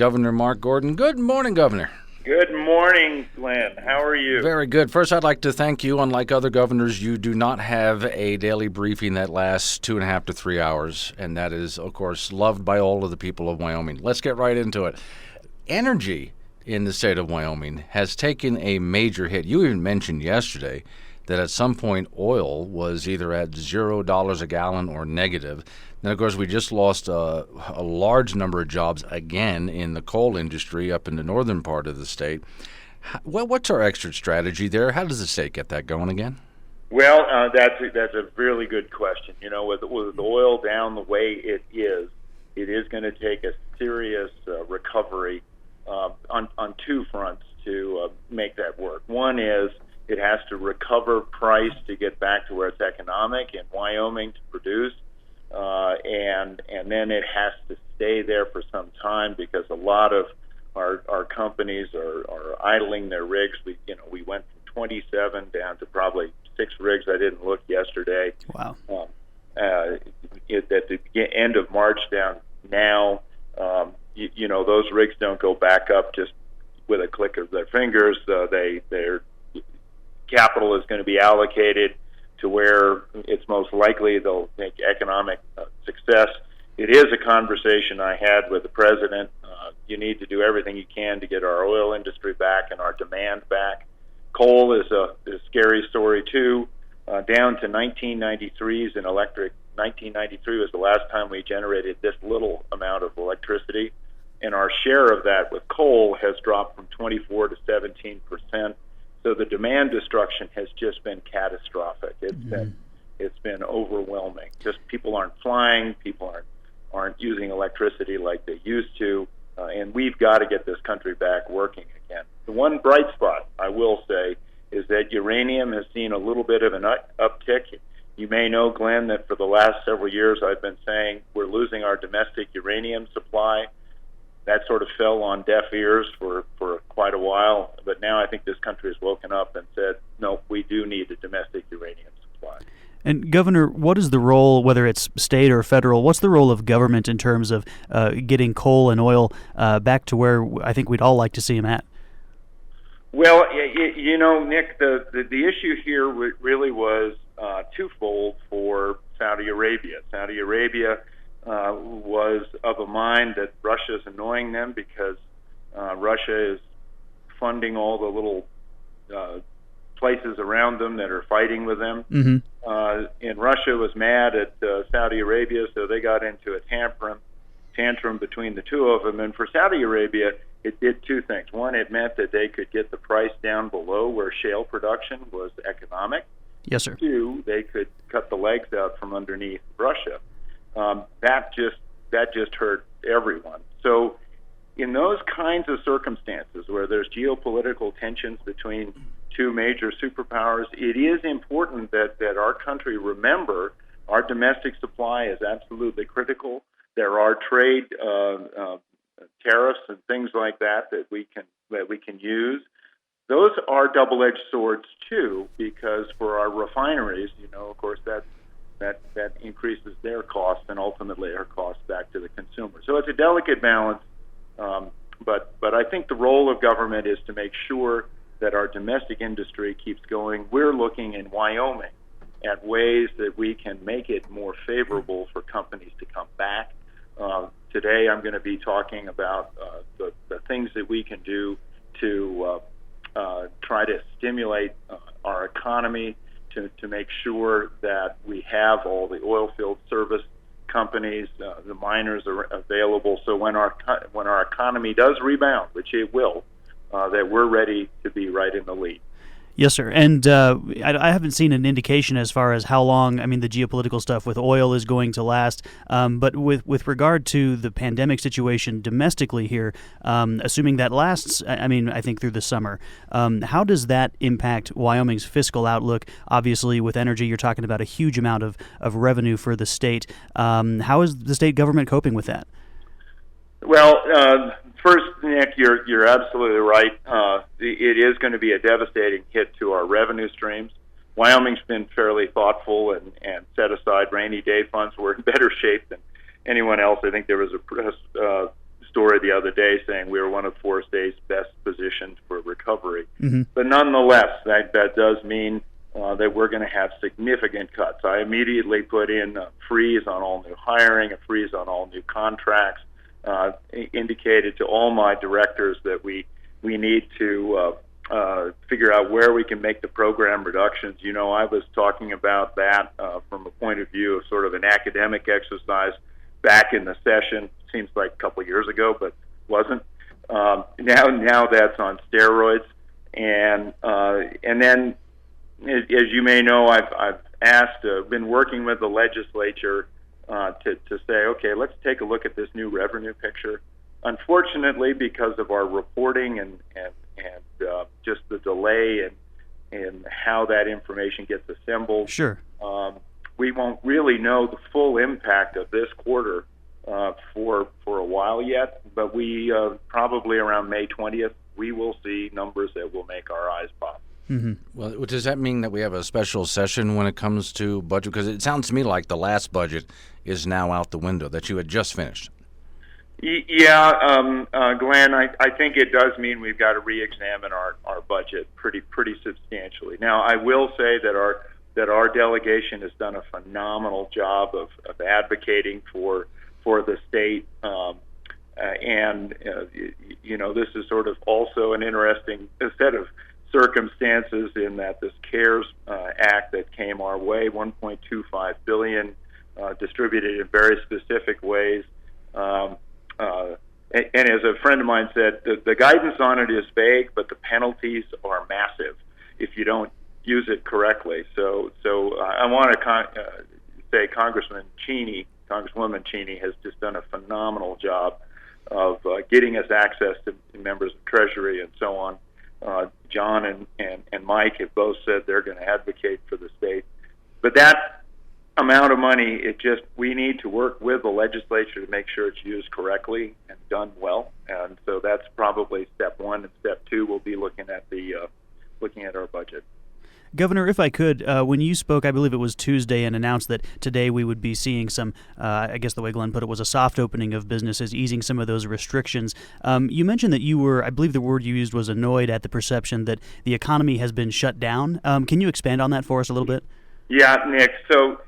Governor Mark Gordon. Good morning, Governor. Good morning, Glenn. How are you? Very good. First, I'd like to thank you. Unlike other governors, you do not have a daily briefing that lasts 2.5 to 3 hours, and that is, of course, loved by all of the people of Wyoming. Let's get right into it. Energy in the state of Wyoming has taken a major hit. You even mentioned yesterday that at some point oil was either at $0 a gallon or negative. Now, of course, we just lost a large number of jobs again in the coal industry up in the northern part of the state. What's our exit strategy there? How does the state get that going again? Well, that's a really good question. You know, with oil down the way it is going to take a serious recovery on two fronts to make that work. One is it has to recover price to get back to where it's economic in Wyoming to produce, and then it has to stay there for some time because a lot of our companies are idling their rigs. We went from 27 down to probably 6 rigs. I didn't look yesterday. Wow. At the end of March down now, those rigs don't go back up just with a click of their fingers. Their capital is going to be allocated to where it's most likely they'll make economic success. It is a conversation I had with the president. You need to do everything you can to get our oil industry back and our demand back. Coal is a scary story too. Down to 1993s in electric. 1993 was the last time we generated this little amount of electricity, and our share of that with coal has dropped from 24 to 17%. So the demand destruction has just been catastrophic. It's been overwhelming. Just people aren't flying, people aren't using electricity like they used to, and we've got to get this country back working again. The one bright spot I will say is that uranium has seen a little bit of an uptick. You may know, Glenn, that for the last several years I've been saying we're losing our domestic uranium supply. That sort of fell on deaf ears for quite a while, but now I think this country has woken up and said, no, we do need a domestic uranium supply. And Governor, what is the role, whether it's state or federal, what's the role of government in terms of getting coal and oil back to where I think we'd all like to see them at? Well, Nick, the issue here really was twofold for Saudi Arabia. Saudi Arabia was of a mind that Russia is annoying them because Russia is funding all the little places around them that are fighting with them. Mm-hmm. And Russia was mad at Saudi Arabia, so they got into a tantrum between the two of them. And for Saudi Arabia, it did two things. One, it meant that they could get the price down below where shale production was economic. Yes, sir. Two, they could cut the legs out from underneath Russia. That just hurt everyone. So in those kinds of circumstances where there's geopolitical tensions between two major superpowers, it is important that our country remember our domestic supply is absolutely critical. There are trade tariffs and things like that we can use. Those are double-edged swords too, because for our refineries, of course, that increases their costs and ultimately our costs back to the consumer. So it's a delicate balance, but I think the role of government is to make sure that our domestic industry keeps going. We're looking in Wyoming at ways that we can make it more favorable for companies to come back. Today I'm going to be talking about the things that we can do to try to stimulate our economy, to make sure that we have all the oil field service companies, the miners are available. So when our economy does rebound, which it will, that we're ready to be right in the lead. Yes, sir. And I haven't seen an indication as far as how long, the geopolitical stuff with oil is going to last. But with regard to the pandemic situation domestically here, assuming that lasts, I think through the summer, how does that impact Wyoming's fiscal outlook? Obviously, with energy, you're talking about a huge amount of revenue for the state. How is the state government coping with that? Well, first, Nick, you're absolutely right. It is going to be a devastating hit to our revenue streams. Wyoming's been fairly thoughtful and set aside rainy day funds. We're in better shape than anyone else. I think there was a story the other day saying we were one of 4 states best positioned for recovery. But nonetheless, that does mean that we're going to have significant cuts. I immediately put in a freeze on all new hiring, a freeze on all new contracts, indicated to all my directors that we need to figure out where we can make the program reductions. I was talking about that from a point of view of sort of an academic exercise back in the session. Seems like a couple of years ago, but wasn't. Now that's on steroids, and then, as you may know, I've been working with the legislature to say, okay, let's take a look at this new revenue picture. Unfortunately, because of our reporting and just the delay in how that information gets assembled, sure, we won't really know the full impact of this quarter for a while yet. But we probably around May 20th, we will see numbers that will make our eyes pop. Well, does that mean that we have a special session when it comes to budget? Because it sounds to me like the last budget is now out the window that you had just finished. Yeah, Glenn, I think it does mean we've got to re-examine our budget pretty substantially. Now, I will say that our delegation has done a phenomenal job of advocating for the state, and this is sort of also an interesting set of circumstances in that this CARES Act that came our way, $1.25 billion, distributed in very specific ways. And as a friend of mine said, the guidance on it is vague, but the penalties are massive if you don't use it correctly. So I want to say Congresswoman Cheney has just done a phenomenal job of getting us access to members of Treasury and so on. John and Mike have both said they're going to advocate for the state. But that amount of money, we need to work with the legislature to make sure it's used correctly and done well. And so that's probably step one. And step two will be looking at our budget. Governor, if I could, when you spoke, I believe it was Tuesday, and announced that today we would be seeing some, I guess the way Glenn put it was a soft opening of businesses, easing some of those restrictions. You mentioned that you were, I believe the word you used was annoyed at the perception that the economy has been shut down. Can you expand on that for us a little bit? Yeah, Nick. So,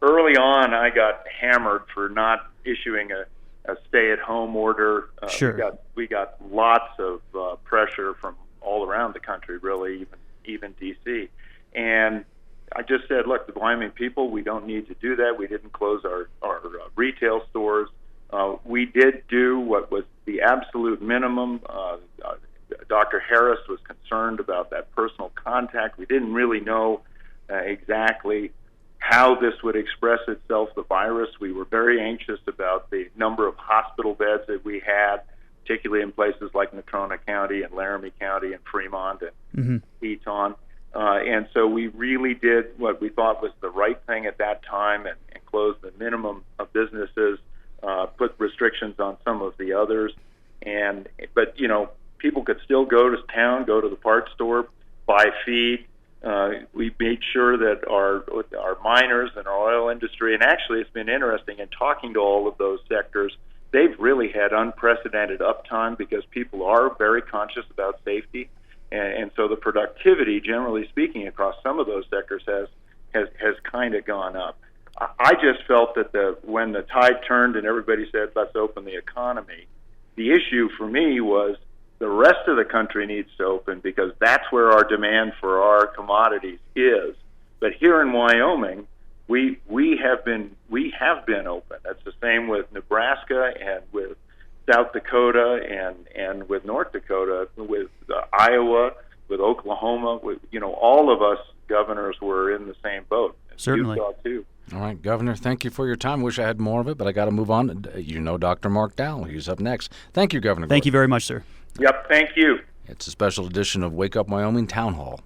early on I got hammered for not issuing a stay-at-home order. Sure. We got lots of pressure from all around the country, really, even D.C. And I just said, look, the Wyoming people, we don't need to do that. We didn't close our retail stores. We did do what was the absolute minimum. Dr. Harris was concerned about that personal contact. We didn't really know exactly how this would express itself, the virus. We were very anxious about the number of hospital beds that we had, particularly in places like Natrona County and Laramie County and Fremont and Teton. And so we really did what we thought was the right thing at that time and closed the minimum of businesses, put restrictions on some of the others. But people could still go to town, go to the parts store, buy feed. We made sure that our miners and our oil industry, and actually it's been interesting in talking to all of those sectors, they've really had unprecedented uptime because people are very conscious about safety. And so the productivity, generally speaking, across some of those sectors has kind of gone up. I just felt that when the tide turned and everybody said, let's open the economy, the issue for me was the rest of the country needs to open because that's where our demand for our commodities is. But here in Wyoming, we have been open. That's the same with Nebraska and with South Dakota and with North Dakota, with Iowa, with Oklahoma. All of us governors were in the same boat. Certainly. You saw too. All right, Governor, thank you for your time. Wish I had more of it, but I got to move on. Dr. Mark Dowell. He's up next. Thank you, Governor. Thank you very much, sir. Yep, thank you. It's a special edition of Wake Up Wyoming Town Hall.